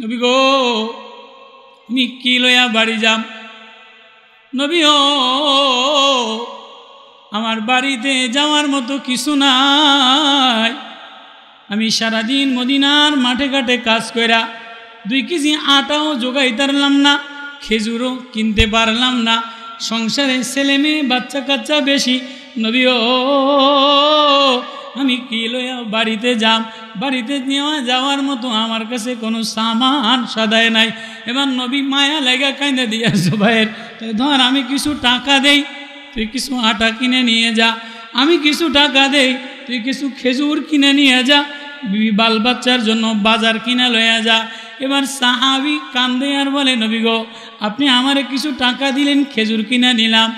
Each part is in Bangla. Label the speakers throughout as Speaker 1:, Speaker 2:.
Speaker 1: নবী গো আমি কি লইয়া বাড়ি যাম? নবী ও আমার বাড়িতে যাওয়ার মতো কিছু নাই। আমি সারাদিন মদিনার মাঠে ঘাটে কাজ কইরা 2 কেজি আটাও জোগাইতে পারলাম না, খেজুরও কিনতে পারলাম না, সংসারে ছেলে মেয়ে বাচ্চা কাচ্চা বেশি। নবী ও আমি কি লইয়া বাড়িতে যাম? বাড়িতে নেওয়া যাওয়ার মতো আমার কাছে কোনো সামান সাদায় নাই। এবার নবী মায়া লাগা কাইন্দা দিয়া জুবাইর ধর আমি কিছু টাকা দেই, তুই কিছু আটা কিনে নিয়ে যা, আমি কিছু টাকা দেই, তুই কিছু খেজুর কিনে নিয়ে যা, বাল বাচ্চার জন্য বাজার কিনে লইয়া যা। এবার সাহাবি কান্দে আর বলে নবী গো আপনি আমারে কিছু টাকা দিলেন, খেজুর কিনে নিলাম,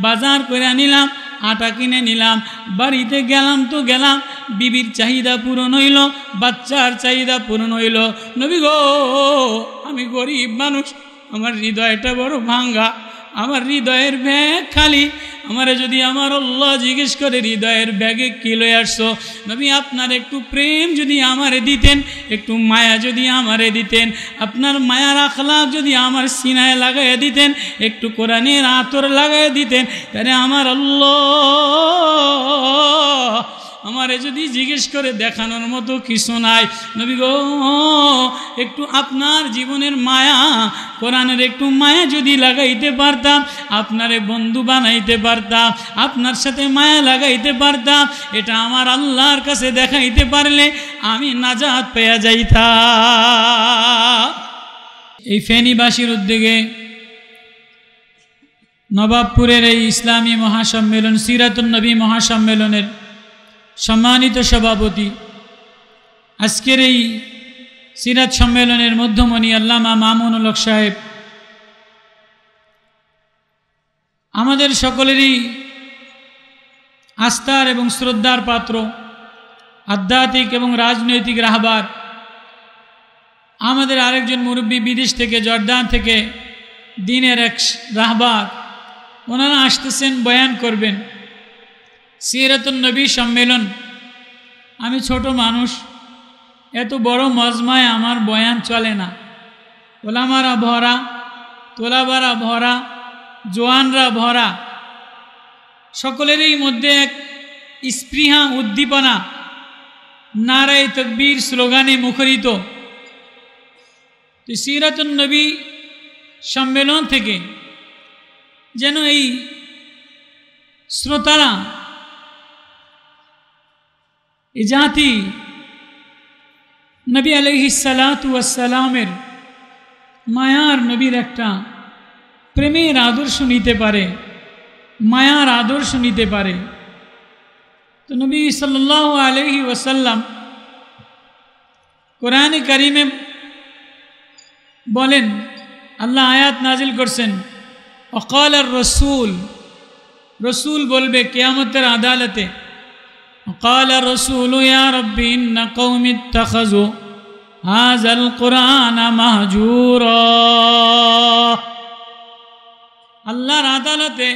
Speaker 1: বাজার করে নিলাম, আটা কিনে নিলাম, বাড়িতে গেলাম তো গেলাম, বিবির চাহিদা পূরণ হইল, বাচ্চার চাহিদা পূরণ হইল। নবী গো আমি গরিব মানুষ, আমার হৃদয়টা বড় ভাঙ্গা, আমার হৃদয়ের ব্যাগ খালি। আমারে যদি আমার আল্লাহ জিজ্ঞেস করে হৃদয়ের ব্যাগে কি লয়ে আসছো, নবী আপনার একটু প্রেম যদি আমারে দিতেন, একটু মায়া যদি আমারে দিতেন, আপনার মায়ার আখলাক যদি আমার সিনায় লাগাইয়া দিতেন, একটু কোরআনের আতর লাগাইয়া দিতেন, তাহলে আমার আল্লাহ আমারে যদি জিজ্ঞেস করে দেখানোর মতো কিছু নাই। নবী গো একটু আপনার জীবনের মায়া, কোরআনের একটু মায়া যদি লাগাইতে পারতাম, আপনারে বন্ধু বানাইতে পারতাম, আপনার সাথে মায়া লাগাইতে পারতাম, এটা আমার আল্লাহর কাছে দেখাইতে পারলে আমি নাজাত পেয়ে যাইতাম। এই ফেনীবাসীর উদ্যোগে নবাবপুরের এই ইসলামী মহাসম্মেলন, সিরাতুন নবী মহাসম্মেলনের সম্মানিত সভাপতি, আজকের এই সিরাত সম্মেলনের মধ্যমণি আল্লামা মামুনুল হক সাহেব, আমাদের সকলেরই আস্থার এবং শ্রদ্ধার পাত্র, আধ্যাত্মিক এবং রাজনৈতিক রাহবার, আমাদের আরেকজন মুরব্বী বিদেশ থেকে, জর্দান থেকে, দিনের এক রাহবার, ওনারা আসতেছেন, বয়ান করবেন। সিরাতুন নবী সম্মেলন, আমি ছোট মানুষ, এত বড় মজমায় আমার বয়ান চলে না। ওলামারা ভরা, তোলাবারা ভরা, জোয়ানরা ভরা, সকলেরই মধ্যে এক স্পৃহা, উদ্দীপনা, নারায়ে তাকবীর স্লোগানে মুখরিত। তো সিরাতুন নবী সম্মেলন থেকে যেন এই শ্রোতারা, এই জাতি নবী আলাইহিস সালাতু ওয়াস সালামের মায়ার নবীর একটা প্রেমের আদর্শ নিতে পারে, মায়ার আদর্শ নিতে পারে। তো নবী সাল্লাল্লাহু আলাইহি ওয়াসাল্লাম কোরআনে কারিমে বলেন, আল্লাহ আয়াত নাজিল করছেন, ওয়াকাল আর রসুল, রসুল বলবে কিয়ামতের আদালতে, ওয়াকাল আর রসুল ইয়া রব্বি ইন্না কওমি ইত্তাখাযু হাযাল কুরআনা মাহজুরা। আল্লাহর আদালতে,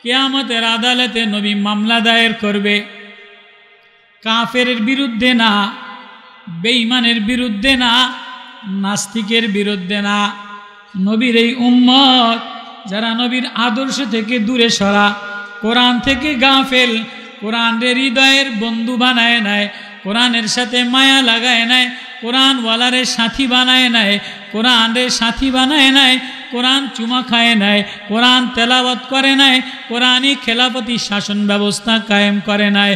Speaker 1: কিয়ামতের আদালতে নবী মামলা দায়ের করবে, কাফেরের বিরুদ্ধে না, বেঈমানের বিরুদ্ধে না, নাস্তিকের বিরুদ্ধে না, নবীর এই উম্মত যারা নবীর আদর্শ থেকে দূরে সরা, কোরআন থেকে গাফেল, কোরআনের হৃদয়ের বন্ধু বানায় নেয়, কোরআনের সাথে মায়া লাগায় নেয়, কোরআন ওয়ালারে সাথী বানায় নেয়, কোরআনের সাথী বানায় নেয়, কোরআন চুমা খায় নেয়, কোরআন তেলাওয়াত করে নেয়, কোরআনই খেলাফতি শাসন ব্যবস্থা কায়েম করে নেয়।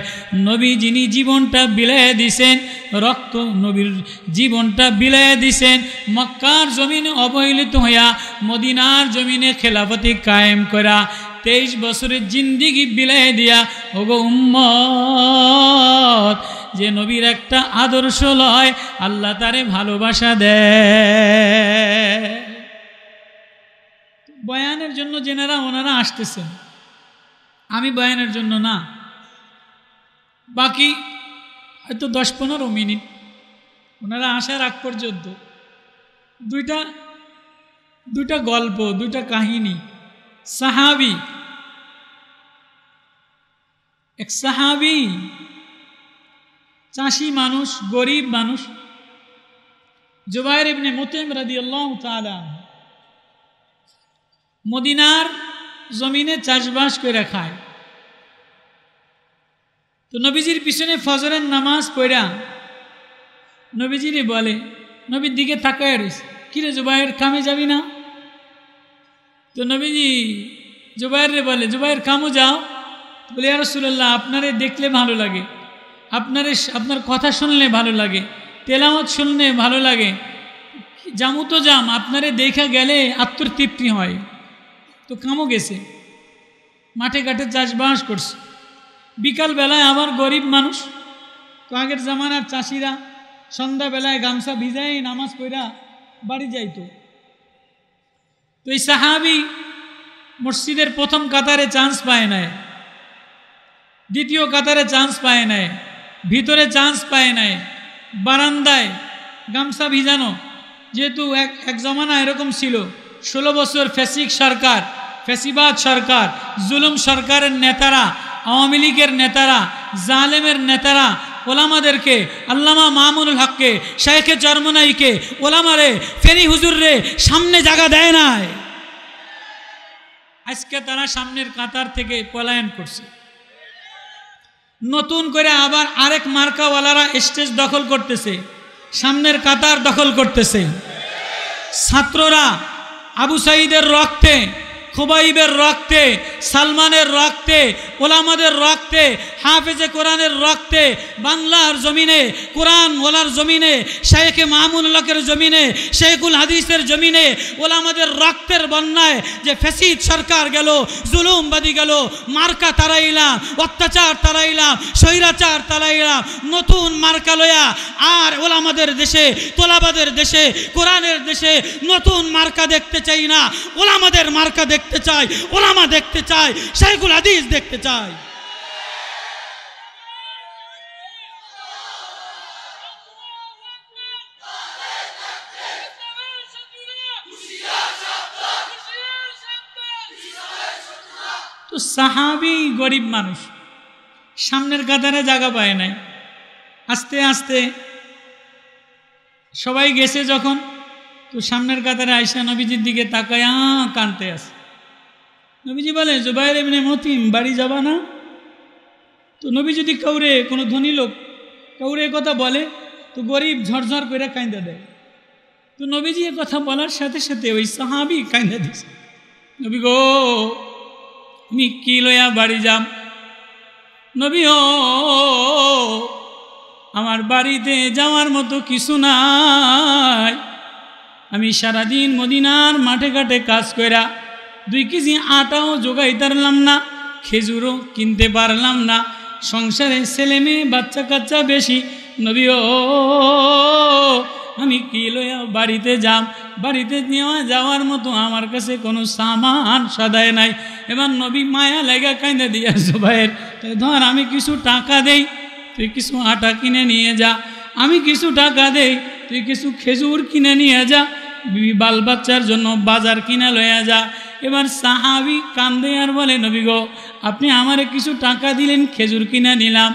Speaker 1: নবী যিনি জীবনটা বিলাইয়া দিছেন, রক্ত নবীর জীবনটা বিলাইয়া দিছেন, মক্কার জমিনে অবহেলিত হইয়া মদিনার জমিনে খেলাফতি কায়েম করা 23 বছরের জিন্দিগি বিলাইয়া দিয়া, ওগো উম্মত, যে নবীর একটা আদর্শ লয়, আল্লাহ তারে ভালোবাসা দেয়। বয়ানের জন্য যেনারা ওনারা আসতেছেন, আমি বয়ানের জন্য না, বাকি হয়তো 10-15 মিনিট ওনারা আসার আগ পর্যন্ত দুইটা গল্প, দুইটা কাহিনী। সাহাবি, এক সাহাবি, চাষি মানুষ, গরিব মানুষ, জুবাইর ইবনে মুতিম রাদিয়াল্লাহু তাআলা মদিনার জমিনে চাষবাস করে খায়। তো নবীজির পিছনে ফজরের নামাজ পড়া নবীজিরে বলে, নবীর দিকে তাকায় রয়েছে, কিরে জুবাইর কামে যাবি না? তো নবীজি জুবাইরে বলে, জুবাইর কামও যাও? বলে, ইয়া রাসূলুল্লাহ, আপনারে দেখলে ভালো লাগে, আপনার কথা শুনলে ভালো লাগে, তেলাওয়াত শুনলে ভালো লাগে, জামু তো যাম, আপনারে দেখা গেলে আত্মতৃপ্তি হয়। তো কামও গেছে, মাঠে ঘাটে চাষবাস করছে। বিকালবেলায় আবার গরিব মানুষ, তো আগের জামানার চাষিরা সন্ধ্যাবেলায় গামছা ভিজাই নামাজ পড়া বাড়ি যাইত। তো এই সাহাবি মসজিদের প্রথম কাতারে চান্স পায় নাই, দ্বিতীয় কাতারে চান্স পায় নাই, ভিতরে চান্স পায় নাই, বারান্দায় গামছা ভিজানো। যেহেতু এক জমানা এরকম ছিল, 16 বছর ফ্যাসিবাদ সরকার, জুলুম সরকারের নেতারা, আওয়ামী লীগের নেতারা, জালেমের নেতারা ওলামাদেরকে, আল্লামা মামুনুল হককে, শাইখে চরমনাইকে, ওলামারে, ফেনী হুজুররে সামনে জায়গা দেয় নাই। আজকে তারা সামনের কাতার থেকে পলায়ন করছে। নতুন করে আবার আরেক মার্কাওয়ালারা স্টেজ দখল করতেছে, সামনের কাতার দখল করতেছে। ছাত্ররা আবু সাঈদের রক্তে, খুবাইবের রক্তে, সালমানের রক্তে, ওলামাদের রক্তে, হাফেজে কোরআনের রক্তে, বাংলার জমিনে কোরআন ওলার জমিনে, শাইখে মামুনুল্লাহের জমিনে, শেখুল হাদিসের জমিনে ওলামাদের রক্তের বন্যায় যে ফ্যাসিদ সরকার গেল, জুলুমবাদী গেল, মার্কা তারাইলাম, অত্যাচার তারাইলাম, স্বৈরাচার তারাইলাম, নতুন মার্কা লয়া আর ওলামাদের দেশে, তোলাবাদের দেশে, কোরআনের দেশে নতুন মার্কা দেখতে চাই না, ওলামাদের মার্কা দেখতে চাই, ওলামা দেখতে চাই, শাইখুল হাদিস দেখতে চাই। তো সাহাবী গরিব মানুষ, সামনের কাতারে জায়গা পায় নাই। আস্তে আস্তে সবাই গেছে যখন, তো সামনের কাতারে আয়েশা নবীজির দিকে তাকায়া কাঁদতে আসে। নবীজি বলে, জুবাইর ইবনে মুতিম, বাড়ি যাবা না? তো নবী যদি কাউরে, কোনো ধনী লোক কাউরে কথা বলে, তো গরিব ঝরঝর করে কাঁদা দেয়। তো নবীজি এ কথা বলার সাথে সাথে ওই সাহাবী কাঁদা দিছে, নবী গো, আমি কি লয়া বাড়ি যাম? নবী ও, আমার বাড়িতে যাওয়ার মতো কিছু নাই। আমি সারাদিন মদিনার মাঠে ঘাটে কাজ কইরা 2 কেজি আটাও জোগাইতে পারলাম না, খেজুরও কিনতে পারলাম না, সংসারে ছেলে মেয়ে বাচ্চা কাচ্চা বেশি। নবী ও, আমি কি লয়া বাড়িতে যাম? বাড়িতে নেওয়া যাওয়ার মতো আমার কাছে কোনো সামান সদায় নাই। এবার নবী মায়া লাগা কাঁদা দিয়া, জুবাইর, ধর আমি কিছু টাকা দেই, তুই কিছু আটা কিনে নিয়ে যা, আমি কিছু টাকা দেই, তুই কিছু খেজুর কিনে নিয়ে যা, বাল বাচ্চার জন্য বাজার কিনে লইয়া যা। এবার সাহাবী কান্দে আর বলে, নবী গো, আপনি আমারে কিছু টাকা দিলেন, খেজুর কিনে নিলাম,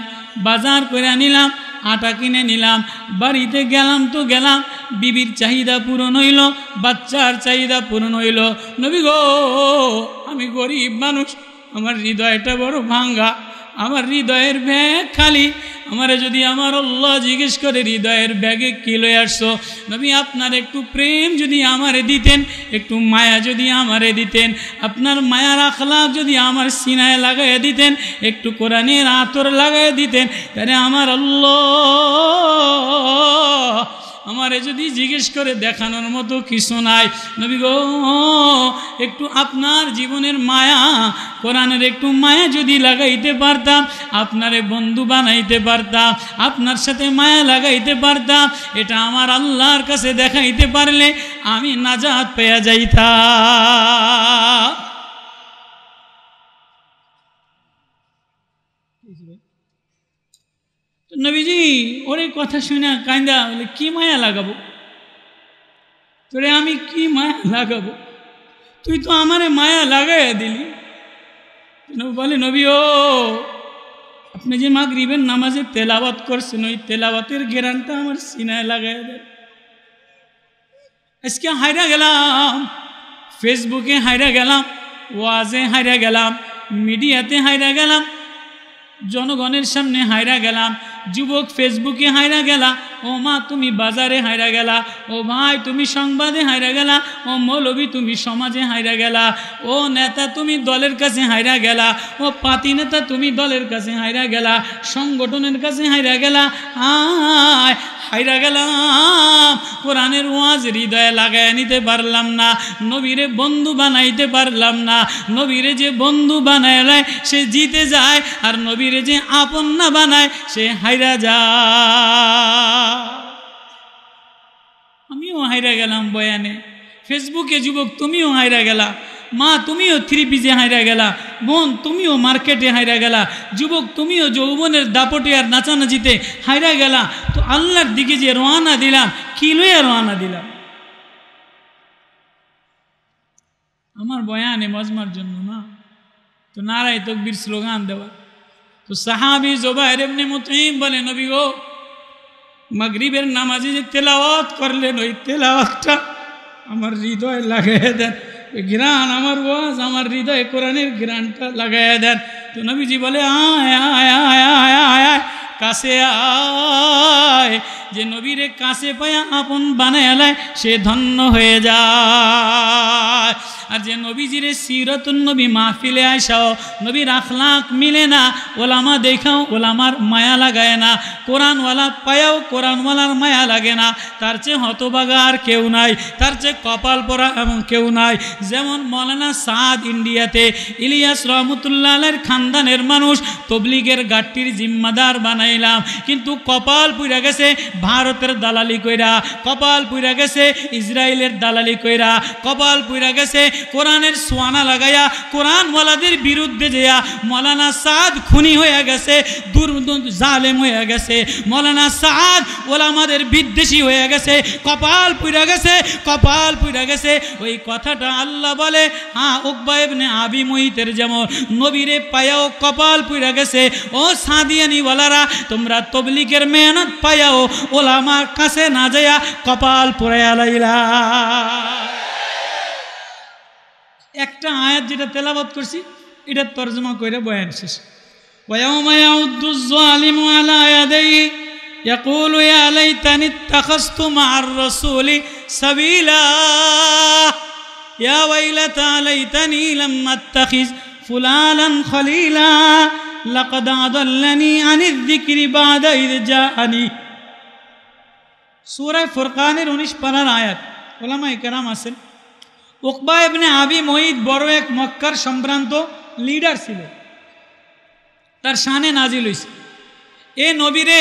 Speaker 1: বাজার করে নিলাম, আটা কিনে নিলাম, বাড়িতে গেলাম তো গেলাম, বিবির চাহিদা পূরণ হইল, বাচ্চার চাহিদা পূরণ হইল। নবী গো, আমি গরিব মানুষ, আমার হৃদয়টা বড় ভাঙ্গা, আমার হৃদয়ের ব্যাগ খালি। আমারে যদি আমার আল্লাহ জিজ্ঞেস করে, হৃদয়ের ব্যাগে কি লয়ে আসছো? নবী, আপনার একটু প্রেম যদি আমারে দিতেন, একটু মায়া যদি আমারে দিতেন, আপনার মায়ার আখলাক যদি আমার সিনায় লাগাইয়া দিতেন, একটু কোরআনের আতর লাগাইয়া দিতেন, তাহলে আমার আল্লাহ আমারে যদি জিজ্ঞেস করে দেখানোর মতো কিছু নাই। নবী গো, একটু আপনার জীবনের মায়া, কোরআনের একটু মায়া যদি লাগাইতে পারতাম, আপনারে বন্ধু বানাইতে পারতাম, আপনার সাথে মায়া লাগাইতে পারতাম, এটা আমার আল্লাহর কাছে দেখাইতে পারলে আমি নাজাত পেয়ে যাইতাম। নবীজি ওরে কথা শুনে কান্দা বলে, কি মায়া লাগাবো তোরে? আমি কি মায়া লাগাবো? তুই তো আমারে মায়া লাগাইয়া দিলি। বলে, নবী ও, আপনি যে মাগরিবের নামাজে তেলাওয়াত করছেন, ওই তেলাওয়াতের ঘেরানটা আমার সিনায় লাগাইয়া দেন। আজকে হাইরা গেলাম, ফেসবুকে হাইরা গেলাম, ওয়াজে হাইরা গেলাম, মিডিয়াতে হাইরা গেলাম, জনগণের সামনে হাইরা গেলাম। যুবক ফেসবুকে হাইরা গেলা, ও মা তুমি বাজারে হাইরা গেলা, ও ভাই তুমি সংবাদে হাইরা গেলা, ও মৌলবী তুমি সমাজে হাইরা গেলা, ও নেতা তুমি দলের কাছে হাইরা গেলা, ও পাতি নেতা তুমি দলের কাছে হাইরা গেলা, সংগঠনের কাছে হাইরা গেলা। হায় হাইরা গেলাম, কোরআনের ওয়াজ হৃদয়ে লাগায় নিতে পারলাম না, নবীরে বন্ধু বানাইতে পারলাম না। নবীরে যে বন্ধু বানায় নেয় সে জিতে যায়, আর নবীরে যে আপন না বানায় সে হাইরা যায়। আমিও হাইরা গেলাম বয়ানে, ফেসবুকে যুবক তুমিও হাইরা গেলা, মা তুমিও থ্রি পিজে হাইরা গেলা, বোন তুমিও মার্কেটে হাইরা গেলা, যুবক তুমিও যৌবনের দাপটে আর নাচানাচিতে হাইরা গেলা। তো আল্লাহর দিকে যে রওনা দিলাম, কি লইয়া রওনা দিলাম? আমার বয়ানে মজমার জন্য না, তো নারায়ে তাকবীর স্লোগান দেওয়া। তো সাহাবী জুবাইর ইবনে মুতঈম বলে, নবী গো, মাগরিবের নামাজে যে তেলাওয়াত করলেন, ওই তেলাওয়াতটা আমার হৃদয়ে লাগাইয়া দেন, ওই ঘ্রাণ আমার ওয়াজ আমার হৃদয়ে কোরআনের ঘ্রাণটা লাগাইয়া দেন। তো নবীজি বলে, আয় আয় আয় আয় আয় আয়, কাছে আয়। যে নবীরে কাছে পায়া আপন বানায় লায় সে ধন্য হয়ে যায়। আর যে নবীজিরে সিরাতুন নবী মাহফিলে আইসাও নবীর আখলাক মিলে না, ওলামা দেখাও ওলামার মায়া লাগায় না, কোরআনওয়ালা পায়াও কোরআনওয়ালার মায়া লাগে না, তার চেয়ে হতভাগা আর কেউ নাই, তার চেয়ে কপাল পরা এমন কেউ নাই। যেমন মৌলানা সাদ ইন্ডিয়াতে ইলিয়াস রহমতুল্লাহ আলাইহির খানদানের মানুষ, তবলিগের গাট্টির জিম্মাদার বানাইলাম, কিন্তু কপাল পুইরা গেছে ভারতের দালালি কইরা, কপাল পুইরা গেছে ইসরায়েলের দালালি কইরা, কপাল পুইরা গেছে কোরআনের সোয়ানা লাগাইয়া কোরআনওয়ালাদের বিরুদ্ধে যেয়া মৌলানা সাদ খুনি হয়ে গেছে, জালেম হয়ে গেছে, মৌলানা সাদ ওলামাদের বিদ্বেষী হয়ে গেছে, কপাল পুইরা গেছে, কপাল পুইরা গেছে। ওই কথাটা আল্লাহ বলে, হ্যাঁ উকবা ইবনে আবি মুইতের যেমন নবীরে পায়াও কপাল পুইরা গেছে। ও সাদিয়ানি ওয়ালারা, তোমরা তবলিগের মেহনত পায়াও ওলামার কাছে না যায়া কপাল পুরাইয়া লাইলা। একটা আয়াত যেটা তেলাওয়াত করছি এটা তরজমা করে বয়ান শেষ। ওয়ায়াউমা ইয়াউদ্দুজ যালিমু আলা ইয়াদাইহি ইয়াকুলু ইয়া লাইতানি ইত্তাখাযতু মা'আর রাসূলি সাবিলা ইয়া ওয়াইলাতা লাইতানি লাম আত্তাখিজ ফুলানান খলিলা লাকাদ আদাল্লানি আনিয যিকরি বা'দা ইয জাআনি। সূরা ফুরকানের 19 পারার আয়াত। উলামায়ে কেরাম আছেন, উকবা ইবনে আবি মুইত বড় এক মক্কার সম্ভ্রান্ত লিডার ছিল, তার শানে নাজিল হইছে। এ নবীরে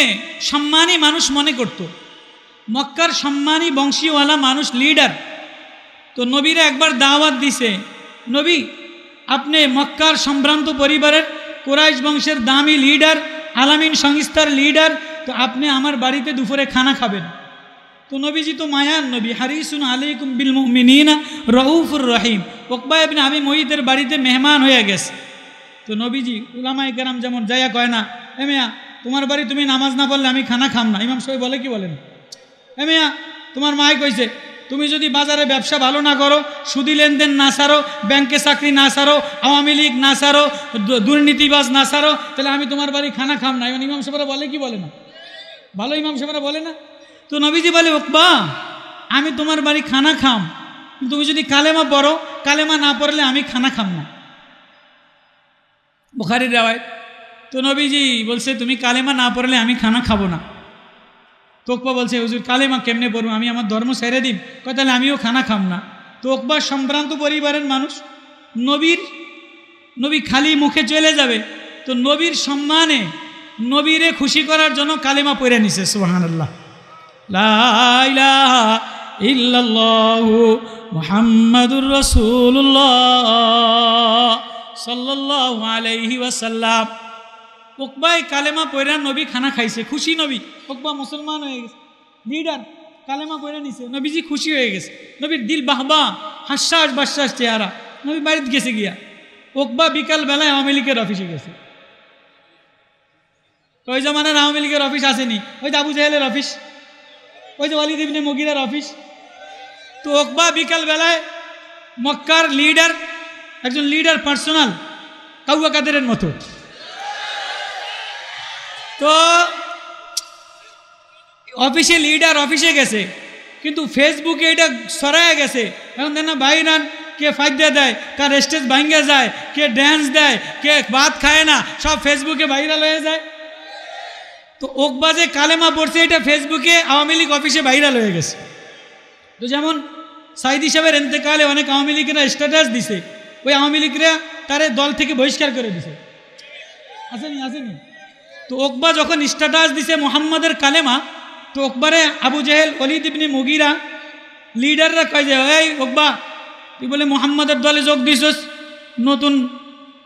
Speaker 1: সম্মানী মানুষ মনে করত, মক্কার সম্মানী বংশীওয়ালা মানুষ, লিডার। তো নবীরে একবার দাওয়াত দিছে, নবী আপনি মক্কার সম্ভ্রান্ত পরিবারের কুরাইশ বংশের দামি লিডার, আলামিন সংস্থার লিডার, তো আপনি আমার বাড়িতে দুপুরে খানা খাবেন। তো নবীজি তো মায়ার নবী, হারিসুন আলাইকুম বিল মুমিনিনা রউফুর রহিম। উকবা ইবনে আবি মুইতের বাড়িতে মেহমান হয়ে গেছে। তো নবীজি উলামায়ে কেরাম যেমন যাইয়া কয় না, এ মিয়া তোমার বাড়ি তুমি নামাজ না পড়লে আমি খানা খাম না। ইমাম সাহেব বলে কি বলেন, এ মিয়া তোমার মায় কইছে তুমি যদি বাজারে ব্যবসা ভালো না করো, সুদি লেনদেন না সারো, ব্যাংকে চাকরি না সারো, আওয়ামী লীগ না সারো, দুর্নীতিবাজ না সারো, তাহলে আমি তোমার বাড়ি খানা খাম না। ইমাম সাহেবরা বলে কি বলে না, ভালো ইমাম সাহেবরা বলে না। তো নবীজি বলে, উকবা আমি তোমার বাড়ি খানা খাম, তুমি যদি কালেমা পড়ো, কালেমা না পড়লে আমি খানা খাম না। বুখারীর riwayat। তো নবীজি বলছে তুমি কালেমা না পড়লে আমি খানা খাবো না। তো উকবা বলছে, হুজুর কালেমা কেমনে পড়বো, আমি আমার ধর্ম ছেড়ে দিই, কয় তাহলে আমিও খানা খাম না। তো উকবা সম্ভ্রান্ত পরিবারের মানুষ, নবী খালি মুখে চলে যাবে, তো নবীর সম্মানে নবীরে খুশি করার জন্য কালেমা পড়ে নিছে। সুবহানাল্লাহ, লা ইলাহা ইল্লাল্লাহু মুহাম্মাদুর রাসূলুল্লাহ সাল্লাল্লাহু আলাইহি ওয়াসাল্লাম। উকবাই কালেমা পড়া নবী খানা খাইছে, খুশি নবী। উকবা মুসলমান হয়ে গেছে, লিডার, কালেমা পড়ে নিছে, নবীজি খুশি হয়ে গেছে। নবীর দিল বাহবা, হাস্যাস বাস্যাস চেহারা। নবী বাড়িতে গেছে গিয়া, উকবা বিকাল বেলায় আওয়ামী লীগের অফিসে গেছে। ওই জামানার আওয়ামী লীগের অফিস আসেনি, ওই যে আবু জাহেলের অফিস, ওই যে ওয়ালিদ ইবনে মুগীরার অফিস, তো ওকবা বিকাল বেলায় মক্কার লিডার, একজন লিডার পার্সোনাল কাউয়া কাদেরের মতো, তো অফিসে লিডার অফিসে গেছে, কিন্তু ফেসবুকে এটা সরায় গেছে। এখন দেখ না ভাইরান, কে ফাইদা দেয়, কার স্টেজ ভাঙ্গা যায়, কে ড্যান্স দেয়, কে ভাত খায় না, সব ফেসবুকে ভাইরাল হয়ে যায়। তো ওকবা যে কালেমা পড়ছে এটা ফেসবুকে আওয়ামী লীগ অফিসে ভাইরাল হয়ে গেছে। তো যেমন সাইদি সাহেবের এতেকালে অনেক আওয়ামী লীগেরা স্ট্যাটাস দিছে, ওই আওয়ামী লীগরা তারে দল থেকে বহিষ্কার করে দিছে, আসেনি। তো ওকবা যখন স্ট্যাটাস দিছে মোহাম্মদের কালেমা, তো ওকবারে আবু জেহেল, ওয়ালিদ ইবনে মুগিরা লিডাররা কয় যে, এই ওকবা তুই বলে মোহাম্মদের দলে যোগ দিছস, নতুন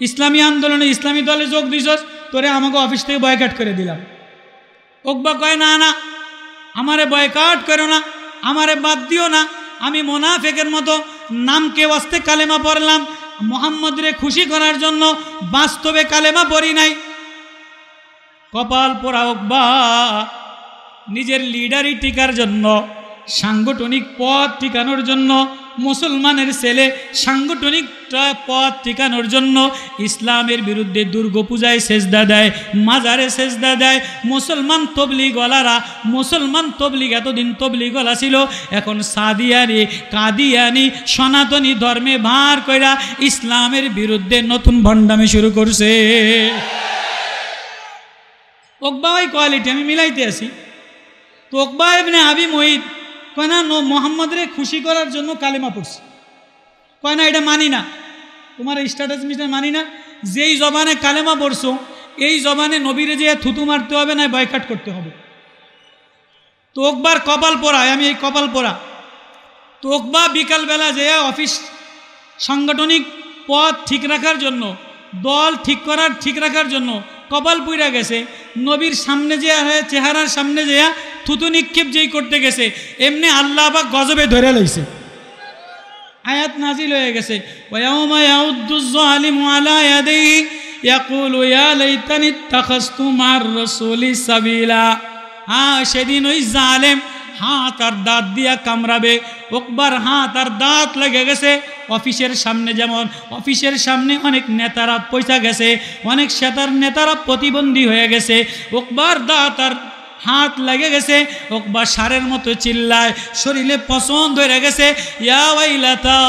Speaker 1: ইসলামী আন্দোলনে ইসলামী দলে যোগ দিছস, তোরে আমাকে অফিস থেকে বয়কট করে দিলাম। ওকবা কয়, না না, আমারে বয়কট করো না, আমারে বাদ দিও না, আমি মোনাফেকের মতো নামকে ওয়াস্তে কালেমা পড়লাম, মোহাম্মদরে খুশি করার জন্য, বাস্তবে কালেমা পড়ি নাই। কপাল পোড়া ওকবা নিজের লিডারি টিকার জন্য, সাংগঠনিক পদ টিকানোর জন্য, মুসলমানের ছেলে সাংগঠনিক পদ টিকানোর জন্য ইসলামের বিরুদ্ধে দুর্গাপূজায় সেজদা দেয়, মাজারে সেজদা দেয়। মুসলমান তবলিগওয়ালারা, মুসলমান তবলিগ এতদিন তবলিগওয়ালা ছিল, এখন সাদিয়ানি, কাদিয়ানি, সনাতনী ধর্মে ভার কইরা ইসলামের বিরুদ্ধে নতুন ভণ্ডামি শুরু করছে। ওকবা ওই কোয়ালিটি আমি মিলাইতে আসি। তো ওকবা ইবনে আবি মুঈত কয় না, মোহাম্মদরে খুশি করার জন্য কালেমা পড়ছে। কয় না, এটা মানি না, তোমার স্ট্যাটাস মিস্টার মানি না, যেই জবানে কালেমা পড়ছো এই জবানে নবীরে যে থুতু মারতে হবে না, বয়কট করতে হবে। তো ওকবার কপাল পোড়ায়, আমি এই কপাল পোড়া। তো ওকবা বিকালবেলা যে অফিস সাংগঠনিক পদ ঠিক রাখার জন্য, দল ঠিক রাখার জন্য কপাল পুইরা গেছে, নবীর সামনে যে চেহারার সামনে যে থুতু নিক্ষেপ যেই করতে গেছে, এমনি আল্লাহ বা গজবে ধরে লইছে, আয়াত নাজিল হয়ে গেছে, ওয়ায়াউমা ইয়াউদ্দুজ জালিমু আলা ইয়াদিহি ইয়াকুলু ইয়া লাইতানি ইত্তাখাযতু মা'আর রাসূলি সাবিলা। সেদিন ওই জালেম হাত আর দাঁত দিয়া কামড়াবে। ওকবার হাত আর দাঁত লেগে গেছে। অফিসের সামনে, যেমন অফিসের সামনে অনেক নেতারা পয়সা গেছে, অনেক নেতারা প্রতিবন্ধী হয়ে গেছে, ওকবার দাঁত আর হাত লেগে গেছে। ওকবা সারের মতো চিল্লায়, শরীরে পছন্দ হয়ে গেছে, ইয়া ওয়াইলাতা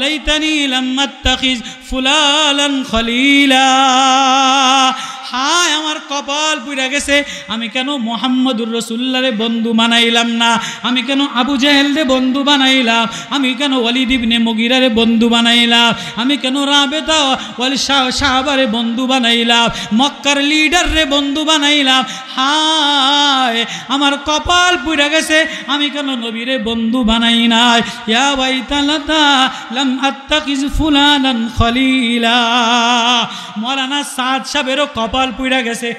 Speaker 1: লাইতানি লাম আত্তাখিজ ফুলালান খলিলা। হায় আমার কপাল পুড়ে গেছে, আমি কেন মুহাম্মদুর রাসূলুল্লাহরে বন্ধু বানাইলাম না, আমি কেন আবু জেহেলরে বন্ধু বানাইলাম, আমি কেন ওয়ালিদ ইবনে মুগিরারে বন্ধু বানাইলাম, আমি কেন রাবেতা ওয়াল সাহাবারে বন্ধু বানাইলাম, মক্কার লিডাররে বন্ধু বানাইলাম। হায় আমার কপাল পুড়ে গেছে, আমি কেন নবীরে বন্ধু বানাই নাই। ইয়া ওয়াইতালাতা লাম আত্তাখিজ ফুলানান খলিলা। মৌলানা সাদ সাহেবেরও কপাল পুড়ে গেছে।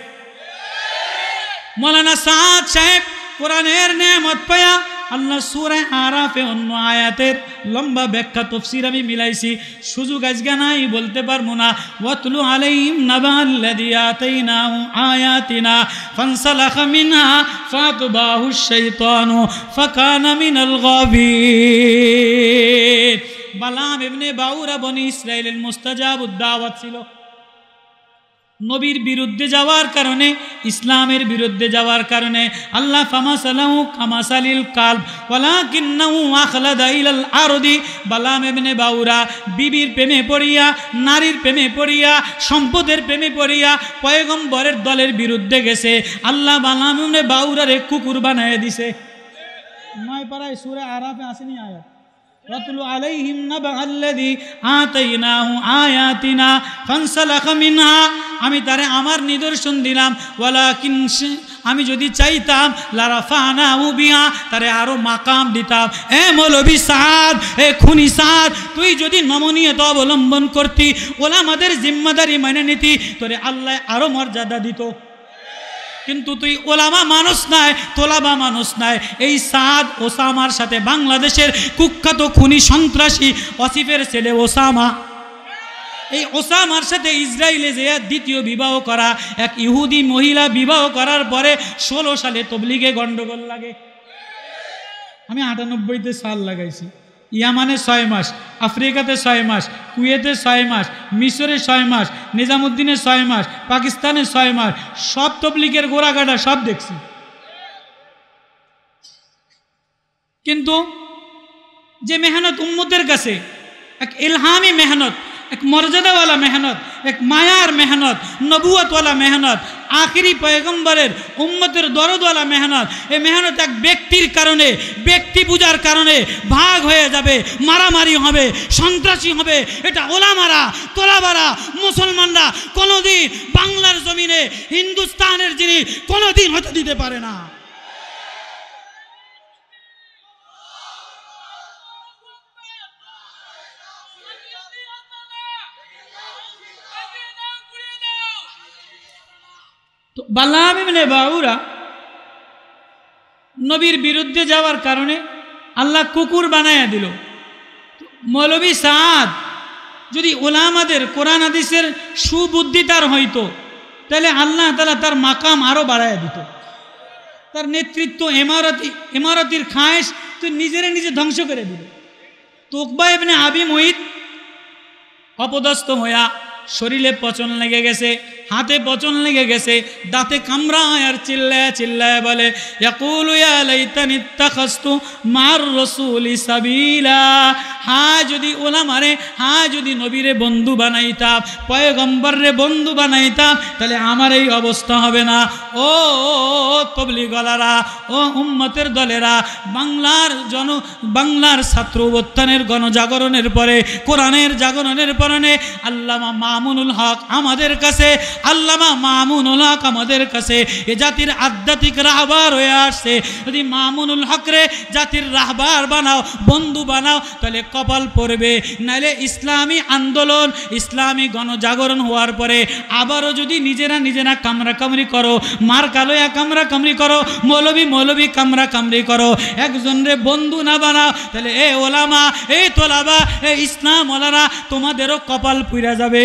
Speaker 1: মৌলানা সাদ সাহেব কোরআনের নেয়ামত পায়া আল্লাহ সূরা আরাফে অন্য আয়াতের লম্বা ব্যাখ্যা তাফসীর আমি মিলাইছি, সুযোগ আজকে নাই, বলতে পারবো না। ওয়াতলু আলাইহিম নাবাল্লাযী আতাইনাহু আয়াতিনা ফানসালাখা মিনহা ফাতবাহু শাইতানু ফাকানা মিনাল গাবিন। বালাম ইবনে বাউরা বনি ইসরাইলের মুস্তাজাবুদ দাওয়াত ছিল। নবীর বিরুদ্ধে যাওয়ার কারণে, ইসলামের বিরুদ্ধে যাওয়ার কারণে আল্লাহ ফামাসালাহু কামাসালিল কালব ওয়ালাকিন্নাহু আখলাদা ইলাল আরদি। বালাম ইবনে বাউরা বিবির প্রেমে পড়িয়া, নারীর প্রেমে পড়িয়া, সম্পদের প্রেমে পড়িয়া পয়গম্বরের দলের বিরুদ্ধে গেছে। আল্লাহ বালাম ইবনে বাউরারে কুকুর বানায় দিছে। নয় পারায় সূরা আরাফে আসেনি আয়াত, ওয়াতলু আলাইহিম নাবাল্লাযী আতাইনাহু আয়াতিনা ফানসালাখা মিনহা। আমি তারে আমার নিদর্শন দিলাম, ওয়ালাকিন আমি যদি চাইতাম লারাফানাহু বিহা, তারে আরো মাকাম দিতাম। এ মৌলভী সাদ, এ খুনি সাদ, তুই যদি নমনীয়তা অবলম্বন করতি, ওলামাদের জিম্মাদারি মেনে নিতি, তোরে আল্লাহ আরো মর্যাদা দিত। কিন্তু তুই ওলামা মানুষ নাই, তোলাবা মানুষ নাই। এই সাদ ওসামার সাথে বাংলাদেশের কুখ্যাত খুনি সন্ত্রাসী আসিফের ছেলে ওসামা, এই ওসামার সাথে ইসরায়েলে যে দ্বিতীয় বিবাহ করা এক ইহুদি মহিলা বিবাহ করার পরে 16 সালে তবলিগে গন্ডগোল লাগে। আমি 98তে সাল লাগাইছি, ইয়ামানে 6 মাস, আফ্রিকাতে 6 মাস, কুয়েতে 6 মাস, মিশরে 6 মাস, নিজামুদ্দিনে 6 মাস, পাকিস্তানে 6 মাস, সব তবলিগের গোড়াগাড়া সব দেখছি। কিন্তু যে মেহনত উম্মতের কাছে এক ইলহামি মেহনত, এক মর্যাদাওয়ালা মেহনত, এক মায়ার মেহনত, নবুয়তওয়ালা মেহনত, আখিরি পয়গম্বরের উম্মতের দরদওয়ালা মেহনত, এই মেহনত এক ব্যক্তির কারণে, ব্যক্তি পূজার কারণে ভাগ হয়ে যাবে, মারামারি হবে, সন্ত্রাসী হবে, এটা ওলামারা, তোলাবারা, মুসলমানরা কোনোদিন বাংলার জমিনে, হিন্দুস্তানের জিনিস কোনোদিন হতে দিতে পারে না। তো বালাম ইবনে বাউরা নবীর বিরুদ্ধে যাওয়ার কারণে আল্লাহ কুকুর বানায়া দিল। মৌলভী সাদ যদি ওলামাদের কোরআন হাদিসের সুবুদ্ধি তার হইতো, তাহলে আল্লাহ তাআলা তার মাকাম আরো বাড়ায়া দিত। তার নেতৃত্ব ইমারতির খায়েশ তো নিজেরে নিজে ধ্বংস করে দিল। তো উকবা ইবনে আবি মুইত অপদস্থ হইয়া শরীরে পচন লেগে গেছে, হাতে পচন লেগে গেছে, দাঁতে কামড়ায় আর চিল্লায় চিল্লায় বলে, ইয়াকুলু ইয়া লাইতানি ইত্তাখাযতু মা'আর রাসূলি সাবিলা। হ্যাঁ যদি ওলামারে, হ্যাঁ যদি নবীরে বন্ধু বানাইতাম, পয়গম্বররে বন্ধু বানাইতাম, তাহলে আমার এই অবস্থা হবে না। ও তবলিগওয়ালারা, ও উম্মতের দলেরা, বাংলার ছাত্র অভ্যুত্থানের গণজাগরণের পরে, কোরআনের জাগরণের পরে আল্লামা মামুনুল হক আমাদের কাছে, আল্লামা মামুনুল হক আমাদের কাছে এ জাতির আধ্যাত্মিক রাহবার হয়ে আসছে। যদি মামুনুল হকরে জাতির রাহবার বানাও, বন্ধু বানাও, তাহলে কপাল পড়বে। নাইলে ইসলামী আন্দোলন, ইসলামী গণজাগরণ হওয়ার পরে আবারও যদি নিজেরা কামড়াকামড়ি করো, মার কালোয়া কামড়াকামড়ি করো, মৌলবী কামড়াকামড়ি করো, একজনরে বন্ধু না বানাও, তাহলে এ ওলামা, এই তোলাবা, এ ইসলাম ওলারা, তোমাদেরও কপাল পুড়া যাবে।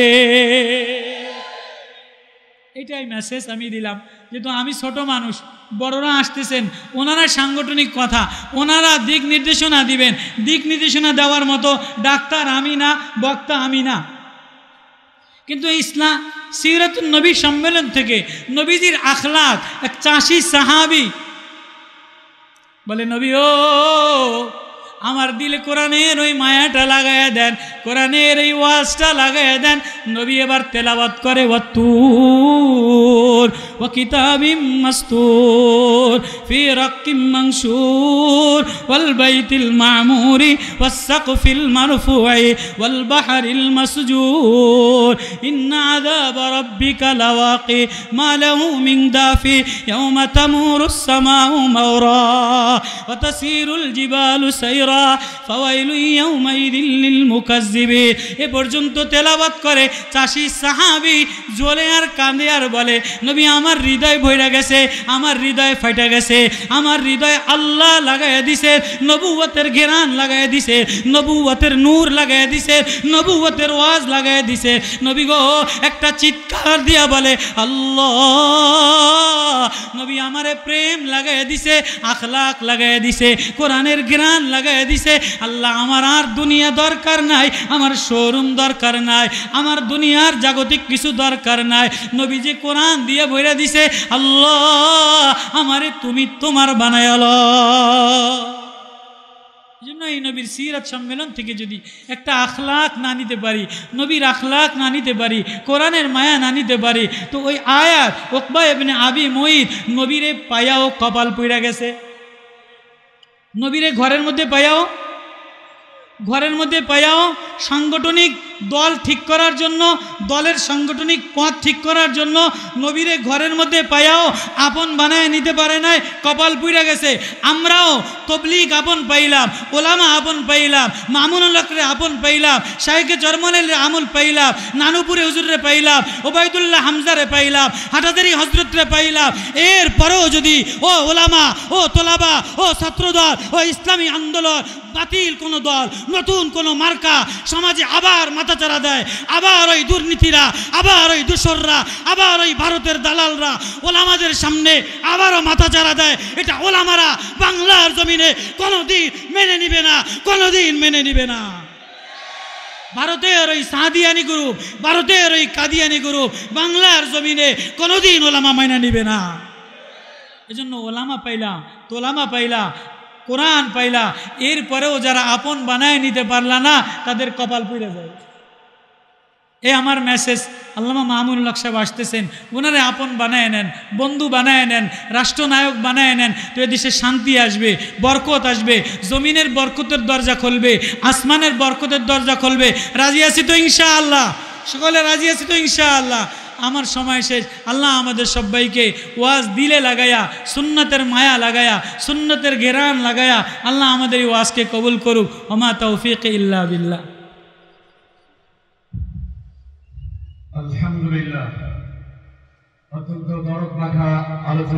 Speaker 1: এটাই মেসেজ আমি দিলাম। যেহেতু আমি ছোট মানুষ, বড়রা আসতেছেন, ওনারা সাংগঠনিক কথা, ওনারা দিক নির্দেশনা দিবেন। দিক নির্দেশনা দেওয়ার মতো ডাক্তার আমি না, বক্তা আমি না। কিন্তু ইসলাম সিরাতুন নবী সম্মেলন থেকে নবীজির আখলাক, এক চাষি সাহাবি বলে, নবী ও আমার দিলে কোরআনের ওই মায়াটা লাগাইয়া দেন, কোরআনের এই ওয়াজটা লাগাইয়া দেন। নবী এবার তেলাওয়াত করে, ওয়াত্তুর ওয়া কিতাবিম মাসতুর ফি রাক্কিম মানশুর ওয়াল বাইতিল মামুরি ওয়াস সাকফিল মারফুই ওয়াল বাহরিল মাসজুর ইন্না আযাব রাব্বিকা লাওয়াকি মা লাহু মিন দাফি ইয়াওমা তামুরুস সামাউ মাওরা ওয়া তাসিরুল জিবালু সাইরা ফাওয়াইলু ইয়াউমাইযিল লিল মুকাজ্জিবিন। এ পর্যন্ত তেলাওয়াত করে চাষি সাহাবী জ্বলে আর কাঁদে আর বলে, নবী আমার হৃদয় ভইরা গেছে, আমার হৃদয় ফাইটা গেছে, আমার হৃদয় আল্লাহ লাগাইয়া দিছে, নবুয়তের ঘেরান লাগাইয়া দিছে, নবুয়তের নূর লাগাইয়া দিছে, নবুয়তের ওয়াজ লাগাইয়া দিছে। নবী গো একটা চিৎকার দিয়া বলে, আল্লাহ। নবী আমারে প্রেম লাগাইয়া দিছে, আখলাক লাগাইয়া দিছে, কোরআনের ঘেরান লাগাইয়া দিছে। আল্লাহ আমার আর দুনিয়া দরকার নাই, আমার শোরুম দরকার নাই, আমার দুনিয়ার জাগতিক কিছু দরকার নাই। নবী যে কোরআন দিয়ে বইরা দিছে, আল্লাহ আমারে তুমি তোমার বানায়ালো। জন্য এই নবীর সিরাত সম্মেলন থেকে যদি একটা আখলাক না নিতে পারি, নবীর আখলাক না নিতে পারি, কোরআনের মায়া না নিতে পারি, তো ওই আয়াত উকবা ইবনে আবি মুইত নবীরে পায়াও কপাল পুইরা গেছে। নবীরে ঘরের মধ্যে পায়াও সাংগঠনিক দল ঠিক করার জন্য, দলের সাংগঠনিক পথ ঠিক করার জন্য নবীরে ঘরের মধ্যে পায়াও আপন বানায় নিতে পারে নাই, কপাল পুইরা গেছে। আমরাও তবলিগ আপন পাইলাম, ওলামা আপন পাইলাম, মামুনুল হকরে আপন পাইলাম, শাইখে চরমনের আমল পাইলাম, নানুপুরে হুজুরে পাইলাম, ওবায়দুল্লাহ হামজারে পাইলাম, হাটাদারি হজরতরে পাইলাম। এরপরেও যদি ও ওলামা, ও তোলাবা, ও ছাত্রদল, ও ইসলামী আন্দোলন, বাতিল কোনো দল, নতুন কোনো মার্কা সমাজে আবার মাথাচাড়া দেয়, আবার ওই দুর্নীতিরা, আবার ওই দূষররা, আবার ওই ভারতের দালালরা ওলামাদের সামনে আবারও মাথাচাড়া দেয়। এটা ওলামারা বাংলার জমিনে কোনোদিন মেনে নিবে না, কোনোদিন মেনে নিবে না। ভারতের ওই সাদিয়ানি গ্রুপ, ভারতের ওই কাদিয়ানি গ্রুপ বাংলার জমিনে কোনোদিন ওলামা মাইনা নিবে না। এজন্য ওলামা পাইলা, তোলামা পাইলা, কোরআন পাইলা, এরপরেও যারা আপন বানায় নিতে পারলা না তাদের কপাল পুড়ে যায়। এ আমার মেসেজ। আল্লামা মামুনুল হক সাহেব আসতেছেন, ওনারে আপন বানায় নেন, বন্ধু বানায় নেন, রাষ্ট্রনায়ক বানায় নেন, তো এদেশে শান্তি আসবে, বরকত আসবে, জমিনের বরকতের দরজা খুলবে, আসমানের বরকতের দরজা খুলবে। রাজি আছি তো ইনশাআল্লাহ? সকলে রাজি আছি তো ইনশাআল্লাহ? আমার সময় শেষ। আল্লাহ আমাদের সবাইকে ওয়াজ দিলে লাগায়া, সুন্নতের মায়া লাগায়া, সুন্নতের ঘেরান লাগায়া আল্লাহ আমাদের এই ওয়াজকে কবুল করুক। ওমা তৌফিক ইল্লা বিল্লাহ।
Speaker 2: আলহামদুলিল্লাহ, অত্যন্ত দরদ মাখা আলোচনা।